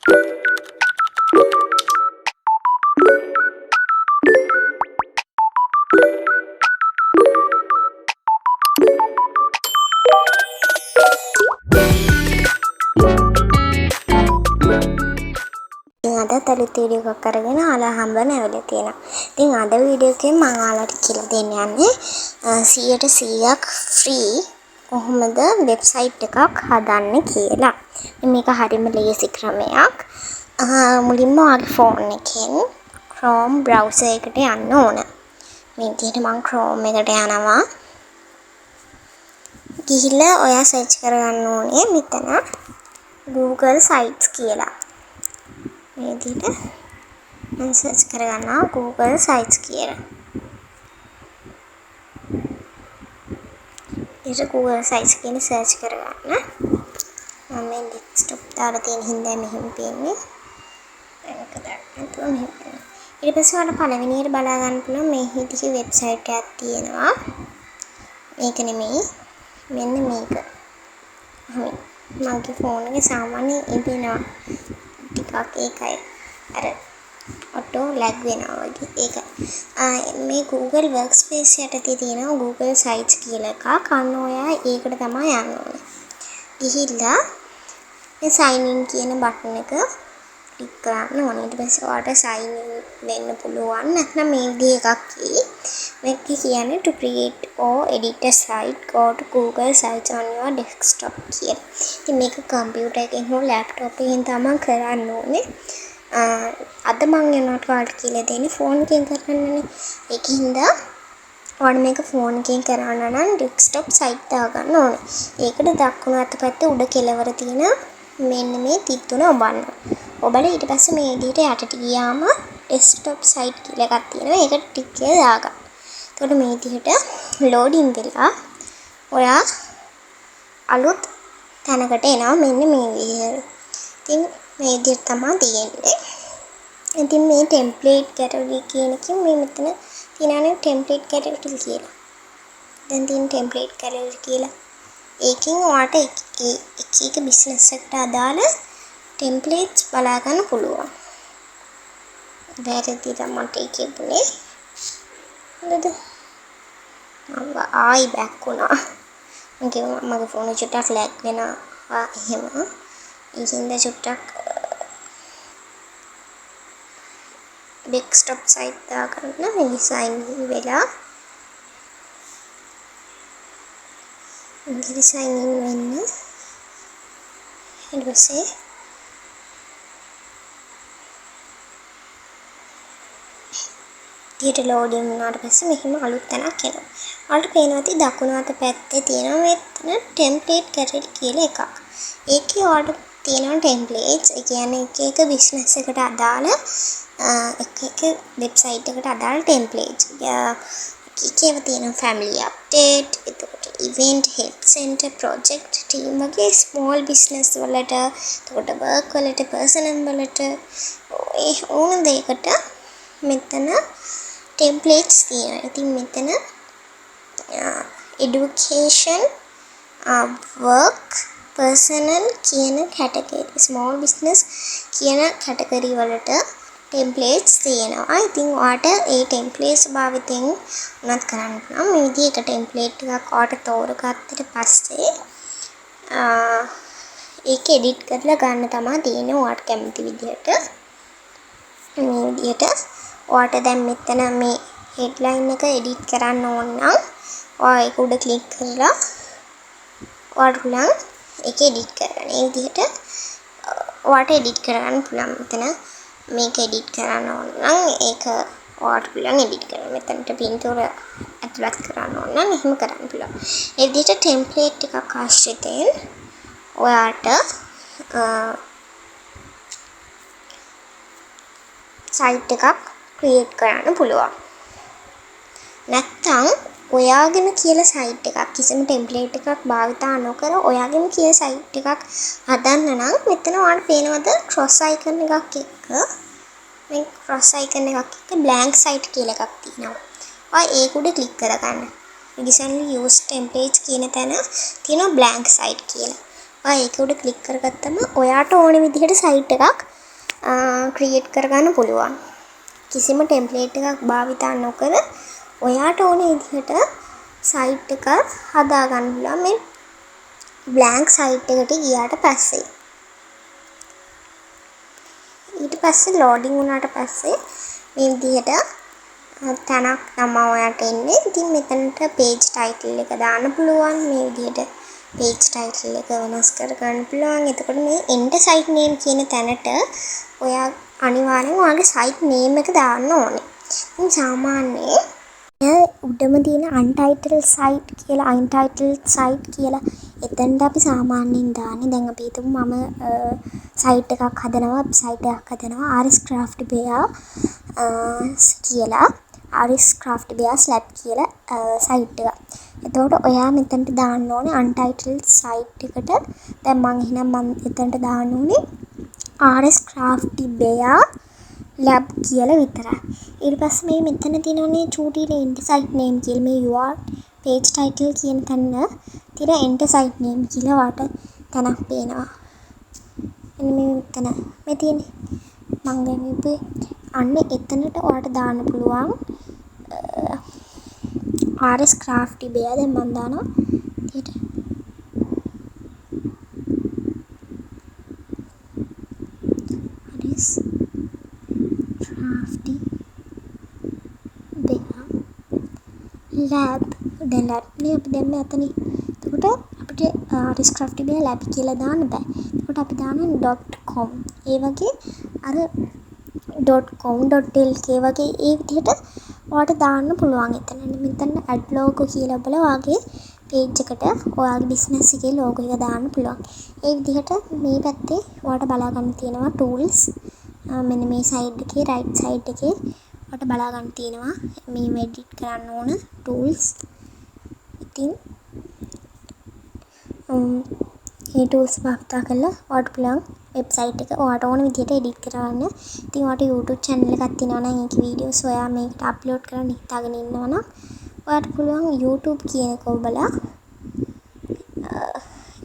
අද අලුත් වීඩියෝ එකක් අරගෙන ආලා හම්බ නැවලා තියෙනවා. ඉතින් අද වීඩියෝ එකෙන් මම ආලාට කියලා දෙන්න යන්නේ 100% ෆ්‍රී කොහොමද වෙබ්සයිට් එකක් හදන්න කියලා. මේක හරියම ලේසි ක්‍රමයක්. මුලින්ම ඔයාගේ ෆෝන් එකෙන් Chrome browser එකට යන්න ඕන. මේ විදිහට මම Chrome එකට යනවා. ගිහිල්ලා ඔයා සර්ච් කරගන්න ඕනේ මෙතන Google Sites කියලා. මේ විදිහට මම සර්ච් කරගන්නවා Google Sites කියලා. ඒක Google Sites කියන සර්ච් කරගන්න. මම මේ ඩෙස්ක්ටොප් දාලා තියෙන හින්දා මෙහෙම පේන්නේ. ඒක දාන්න මෙහෙම. ඊට පස්සේ ඔයාලට පළවෙනියට බලා ගන්න පුළුවන් මේ විදිහේ වෙබ්සයිට් එකක් තියෙනවා. මේක නෙමෙයි. මෙන්න මේක. මගේ ෆෝන් එකේ සාමාන්‍ය ඉදිනවා. ටිකක් ඒකයි අර ඔටෝ ලැග් වෙනවා වගේ ඒකයි. මේ Google Workspace යටතේ තියෙනවා Google Sites කියලා එකක්. අන්න ඔයා ඒකට තමයි යන්න ඕනේ. ගිහිල්ලා මේ sign in කියන බටන් එක ක්ලික් කරන්න ඕනේ. ඊට පස්සේ ඔයාලට sign in වෙන්න පුළුවන්. නැත්නම් මේ විදිහ එකක් කී. මේක කියන්නේ to create or edit a site go to Google Sites on your desktop කියලා. ඉතින් මේක කම්පියුටර් එකෙන් හෝ ලැප්ටොප් එකෙන් තමයි කරන්න ඕනේ. අද මම යනකොට ඔයාලට කියලා දෙන්නේ ෆෝන් එකෙන් කරන්නනේ. ඒකින්ද ඔයාලා මේක ෆෝන් එකෙන් කරන්න නම් desktop site දාගන්න ඕනේ. ඒකට දකුණු අත පැත්තේ උඩ කෙළවර තියෙන මෙන්න මේ තිත් තුන ඔබන්න. ඔබලා ඊට පස්සේ මේ විදිහට යටට ගියාම desktop site කියලා එකක් තියෙනවා. ඒකට ටික් එක දාගන්න. එතකොට මේ විදිහට loading වෙලා ඔයා අලුත් තැනකට එනවා මෙන්න මේ විදිහට. ඉතින් මේ විදිහට තමයි තියෙන්නේ. ඉතින් මේ template category කියන එකෙන් මේ මෙතන තියෙනනේ template category කියලා. දැන් තියෙන template category කියලා. ඒකෙන් ඔයාට එක business එකට අදාළ templates බලා ගන්න පුළුවන්. වැරදිද මට කියපුනේ. හරිද? මම ආයි බෑක් වුණා. මගේ ෆෝන් එක චුට්ටක් ලැග් වෙනවා එහෙම. ඒකින්ද චුට්ටක් desktop site දාගන්න මේ sign in වෙලා ඉංග්‍රීසි sign in වෙන්න ඊට පස්සේ ඊට loading වුණාට පස්සේ මෙහිම අලුත් තැනක් එනවා. ඔයාලට පේනවා ඇති දකුණු අත පැත්තේ තියෙනවා මෙතන template category කියලා එකක්. ඒකේ ඔයාලට තියෙනවා templates. ඒ කියන්නේ එක business එකට අදාළ එක website එකට අදාළ templates. ඒකේව තියෙනවා family update, එතකොට event, help center, project, team වගේ small business වලට, එතකොට work වලට, personal වලට ඒ ඕන දෙයකට මෙතන templates තියෙනවා. ඉතින් මෙතන education, work, personal කියන category, small business කියන category වලට templates තියෙනවා. ඉතින් ඔයාට ඒ templates භාවිතයෙන් උනත් කරන්න පුළුවන්. මේ විදිහට template එකක් ඔයාට තෝරගත්තට පස්සේ ඒක edit කරලා ගන්න තමයි තියෙන්නේ ඔයාට කැමති විදිහට. මේ විදිහට ඔයාට දැන් මෙතන මේ headline එක edit කරන්න ඕන නම් ඔයා ඒක උඩ click කරලා ඔයාට පුළුවන් ඒක edit කරගන්න. මේ විදිහට ඔයාට edit කරගන්න පුළුවන්. මෙතන මේක edit කරන්න ඕන නම් ඒක ඔයාට පුළුවන් edit කරන්න. මෙතනට පින්තූර ඇතුළත් කරන්න ඕන නම් එහෙම කරන්න පුළුවන්. මේ විදිහට template එකක් ආශ්‍රිතයෙන් ඔයාට site එකක් create කරන්න පුළුවන්. නැත්තම් ඔයාගෙම කියලා site එකක් කිසිම template එකක් භාවිතා නොකර ඔයාගෙම කියලා site එකක් හදන්න නම් මෙතන ඔයාලට පේනවද cross icon එකක් එක්ක මේ cross icon එකක් එක්ක blank site කියලා එකක් තියෙනවා. ඔයා ඒක උඩ click කරගන්න. recently used templates කියන තැන තියෙනවා blank site කියලා. ඒක උඩ ක්ලික් කරගත්තම ඔයාට ඕන විදිහට සයිට් එකක් ක්‍රියේට් කරගන්න පුළුවන්. කිසිම ටෙම්ප්ලේට් එකක් භාවිතා නොකර ඔයාට ඕන විදිහට සයිට් එකක් හදාගන්න පුළුවන් මේ බ්ලැන්ක් සයිට් එකට ගියාට පස්සේ. ඊට පස්සේ ලෝඩින් වුණාට පස්සේ මේ විදිහට තැනක් තමයි ඔයාට එන්නේ. ඉතින් මෙතනට page title එක දාන්න පුළුවන්. මේ විදිහට page title එක වෙනස් කර ගන්න පුළුවන්. එතකොට මේ end site name කියන තැනට ඔයා අනිවාර්යෙන් ඔයාගේ site name එක දාන්න ඕනේ. ඉතින් සාමාන්‍යයෙන් උඩම තියෙන untitled site කියලා untitled site කියලා එතනට අපි සාමාන්‍යයෙන් දාන්නේ. දැන් අපි හිතමු මම site එකක් හදනවා, website එකක් හදනවා RS Craft Bear කියලා RS Craft Bear Slab කියලා site එක. එතකොට ඔයා මෙතනට දාන්න ඕනේ untitled site එකට. දැන් මම එතනට දාන්න ඕනේ RS Craft Bear lab කියලා විතරයි. ඊට පස්සේ මේ මෙතන තියෙනනේ චූටි end site name කියලා මේ URL page title කියන තැන තියෙන end site name කියලා වාට තැනක් පේනවා. එන්න මේ තැන මේ තියෙන්නේ මම ගන්නේ අන්න එතනට ඔයාලට දාන්න පුළුවන් RS Craft Bear. දැන් මම දානවා ඊට RS Crafty Bear lab. දැන් lab නේ අපි දැම්මේ අතනේ. එතකොට අපිට RS Crafty Bear lab කියලා දාන්න බෑ. එතකොට අපි දානවා .com. ඒ වගේ අර .com .lk වගේ ඒ විදිහට ඔයාලට දාන්න පුළුවන්. මෙතන add logo කියලා බලලා ඔයාගේ page එකට ඔයාගේ business එකේ logo එක දාන්න පුළුවන්. ඒ විදිහට මේ පැත්තේ ඔයාලට බලා ගන්න තියෙනවා tools. මෙන්න මේ side එකේ right side එකේ ඔයාලට බලා ගන්න තියෙනවා මේ edit කරන්න ඕන tools. ඉතින් මේ tools භාවිත කරලා ඔයාලට පුළුවන් website එක ඔයාලට ඕන විදිහට edit කරගන්න. ඉතින් ඔයාලට YouTube channel එකක් තියෙනවා නම් ඒකේ videos ඔයා මේකට upload කරන්න හිතාගෙන ඉන්නවා නම් ඔයාලට පුළුවන් YouTube කියන එක ඔබලා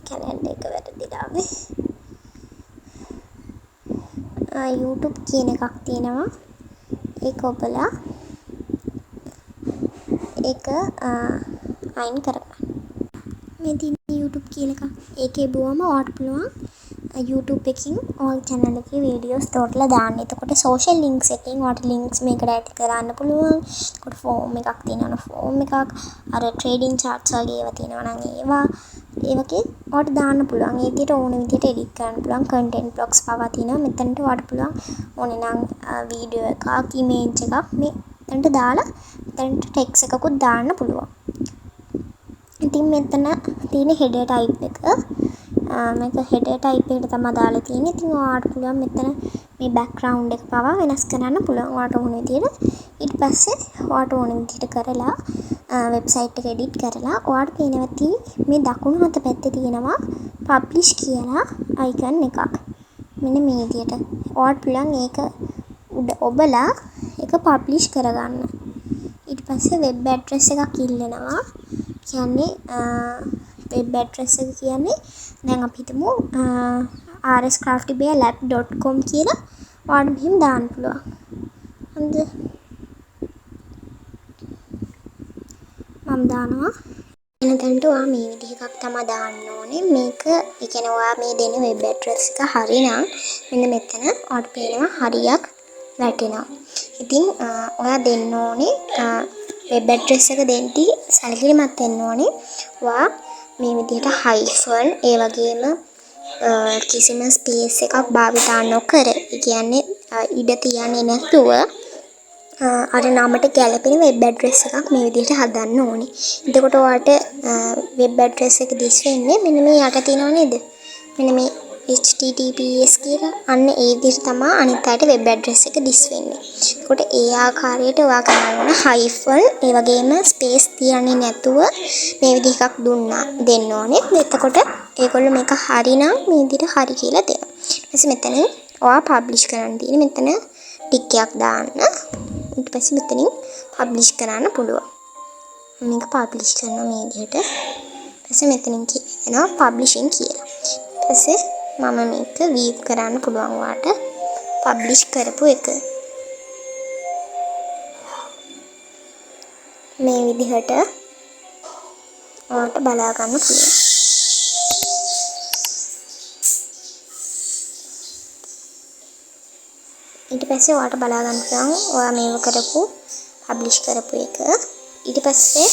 calendar එක වැරදිලා ආවේ. YouTube කියන එකක් තියෙනවා. ඒක ඔබලා ඒක අයින් කරගන්න. මේ තියෙන YouTube කියන එක ඒකේ බුවම ඔයාලට පුළුවන් YouTube එකකින් ඔයාගේ channel එකේ videos තෝරලා දාන්න. එතකොට social links එකකින් ඔයාලට links මේකට add කරන්න පුළුවන්. එතකොට form එකක් තියෙනවා නම් form එකක් අර trading charts වගේ ඒවා තියෙනවා නම් ඒවා ඒ වගේ ඔයාලට දාන්න පුළුවන්. ඒ විදිහට ඕන විදිහට edit කරන්න පුළුවන්. content blocks පවා තියෙනවා. මෙතනට ඔයාලට පුළුවන් ඕනේ නම් video එකක් image එකක් මේ මෙතනට දාලා මෙතනට text එකකුත් දාන්න පුළුවන්. ඉතින් මෙතන තියෙන header type එක මේක header type එකට තමයි දාලා තියෙන්නේ. ඉතින් ඔයාලට පුළුවන් මෙතන මේ background එක පවා වෙනස් කරන්න පුළුවන් ඔයාලට ඕන විදිහට. ඊට පස්සේ ඔයාලට ඕන විදිහට කරලා website එක edit කරලා ඔයාලට පේනවා මේ දකුණු අත පැත්තේ තියෙනවා publish කියලා icon එකක්. මෙන්න මේ විදිහට ඔයාලට පුළුවන් ඒක උඩ ඔබලා ඒක publish කරගන්න. ඊට පස්සේ web address එකක් ඉල්ලනවා. කියන්නේ web address එක කියන්නේ දැන් අපි හිතමු rscraftybearlab.com කියලා ඔයාලට මෙහෙම දාන්න පුළුවන්. හරිද? මම දානවා එනතනට ඔයා මේ විදිහ එකක් තමයි දාන්න ඕනේ. මේක ඒ කියන්නේ ඔයා මේ දෙන web address එක හරිනම් මෙන්න මෙතන ඔයාලට පේනවා හරියක් වැටෙනවා. ඉතින් ඔයා දෙන්න ඕනේ web address එක දෙද්දී සැලකිලිමත් වෙන්න ඕනේ. ඔයා මේ විදිහට hyphen ඒ වගේම කිසිම space එකක් භාවිතා නොකර ඒ කියන්නේ ඉඩ තියන්නේ නැතුව අර නමට ගැලපෙන web address එකක් මේ විදිහට හදන්න ඕනේ. එතකොට ඔයාලට web address එක දිස් වෙන්නේ මෙන්න මේ යට තියෙනව නේද? මෙන්න මේ https කියලා අන්න ඒ විදිහට තමයි අනිත් අයට web address එක දිස් වෙන්නේ. එතකොට ඒ ආකාරයට ඔයා කරන්න ඕන hyphen ඒ වගේම space තියන්නේ නැතුව මේ විදිහ එකක් දෙන්න ඕනේ. එතකොට ඒගොල්ලෝ මේක හරිනම් මේ විදිහට හරි කියලා දෙනවා. ඊට පස්සේ මෙතන ඔයා publish කරන්න තියෙන්නේ මෙතන ටික් එකක් දාන්න. ඊට පස්සේ මෙතනින් publish කරන්න පුළුවන්. මේක publish කරනවා මේ විදිහට. ඊට පස්සේ මෙතනින් කියනවා publishing කියලා. ඊපස්සේ මම මේක වීව් කරන්න පුළුවන් වාට පබ්ලිෂ් කරපු එක. මේ විදිහට ඔයාලට බලා ගන්න පුළුවන්. ඊට පස්සේ ඔයාලට බලා ගන්න පුළුවන් ඔයා මේව කරපු පබ්ලිෂ් කරපු එක. ඊට පස්සේ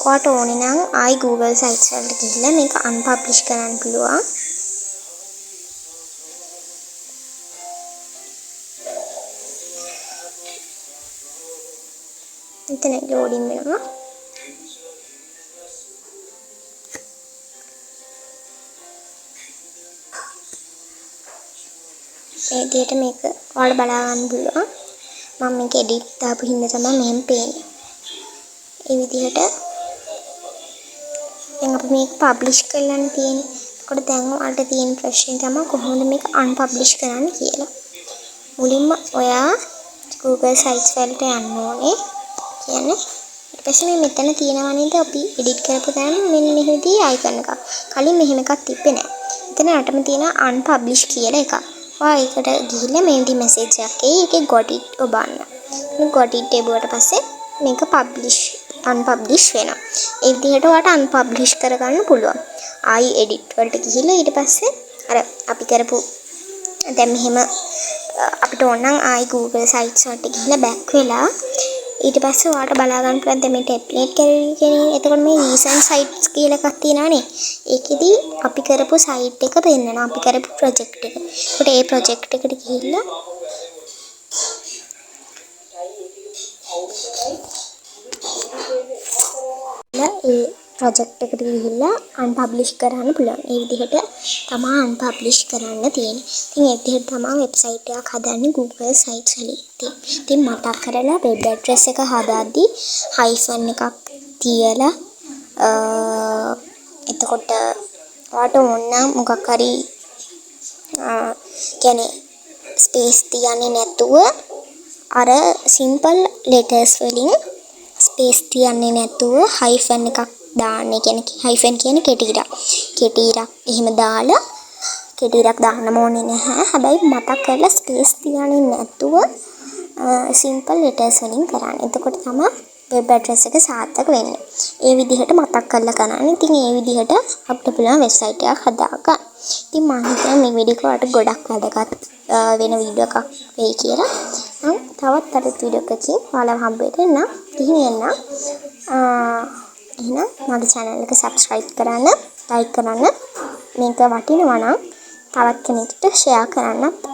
ඔයාලට ඕනේ නම් ආයි Google Sites වලට ගිහිල්ලා මේක අන්පබ්ලිෂ් කරන්න පුළුවන්. මෙතන ලෝඩින් වෙනවා. මේ විදිහට මේක ඔයාලට බලා ගන්න පුළුවන්. මම මේක එඩිට් දාපු හින්දා තමයි මෙහෙම පේන්නේ. මේ විදිහට දැන් අපි මේක පබ්ලිෂ් කරන්න තියෙන්නේ. ඒකට දැන් ඔයාලට තියෙන ප්‍රශ්නේ තමයි කොහොමද මේක අන්පබ්ලිෂ් කරන්න කියලා. මුලින්ම ඔයා Google Sites වලට යන්න ඕනේ. කියන්නේ ඊට පස්සේ මේ මෙතන තියෙනවා නේද අපි එඩිට් කරපු තැන මෙන්න මෙහෙදී අයිකන් එකක්. කලින් මෙහෙම එකක් තිබ්බේ නැහැ. එතන යටම තියෙන අන්පබ්ලිෂ් කියලා එකක්. ඔයා ඒකට ගිහිල්ලා මේ විදිහ මැසේජ් එකක් එයි. ඒකේ got it ඔබන්න. මේ got it එබුවට පස්සේ මේක අන්පබ්ලිෂ් වෙනවා. ඒ විදිහට ඔයාලට අන්පබ්ලිෂ් කරගන්න පුළුවන්. ආයි එඩිට් වලට ගිහිල්ලා ඊට පස්සේ අර අපි කරපු දැන් මෙහෙම අපිට ඕන නම් ආයි Google Sites වලට ගිහිල්ලා බෑක් වෙලා ඊට පස්සේ ඔයාලට බලා ගන්න පුළුවන් දැන් මේ ටෙම්ප්ලේට් කියන්නේ එතකොට මේ recent sites කියලා එකක් තියෙනවානේ. ඒකෙදි අපි කරපු site එක පෙන්නනවා. අපි කරපු project එක. ඒකට ඒ project එකට ගිහිල්ලා ඒ project එකට ගිහිල්ලා unpublish කරන්න පුළුවන්. ඒ විදිහට තමයි unpublish කරන්න තියෙන්නේ. ඉතින් ඒ විදිහට තමයි website එකක් හදන්නේ Google Sites වලින්. ඉතින් මතක් කරලා web address එක හදාද්දි hyphen එකක් තියලා එතකොට ඔයාලට ඕන නම් මොකක් හරි කියන්නේ space තියන්නේ නැතුව අර simple letters වලින් space තියන්නේ නැතුව hyphen එකක් දාන්න. කියන්නේ hyphen කියන්නේ කෙටි ඉරක් එහෙම දාලා කෙටි ඉරක් දාන්න ඕනේ නැහැ. හැබැයි මතක් කරලා space තියන්නේ නැතුව simple letters වලින් කරන්න. එතකොට තමයි web address එක සාර්ථක වෙන්නේ. ඒ විදිහට මතක් කරලා කරන්න. ඉතින් ඒ විදිහට අපිට පුළුවන් website එකක් හදාගන්න. ඉතින් මම හිතනවා මේ වීඩියෝ එකට ගොඩක් වැදගත් වෙන වීඩියෝ එකක් වෙයි කියලා. මම තවත් අලුත් වීඩියෝ එකකින් ඔයාලව හම්බ වෙන්න ගිහින් එන්න. එහෙනම් මගේ channel එක subscribe කරන්න, like කරන්න. මේක වටිනවා නම් තවත් කෙනෙකුට share කරන්නත්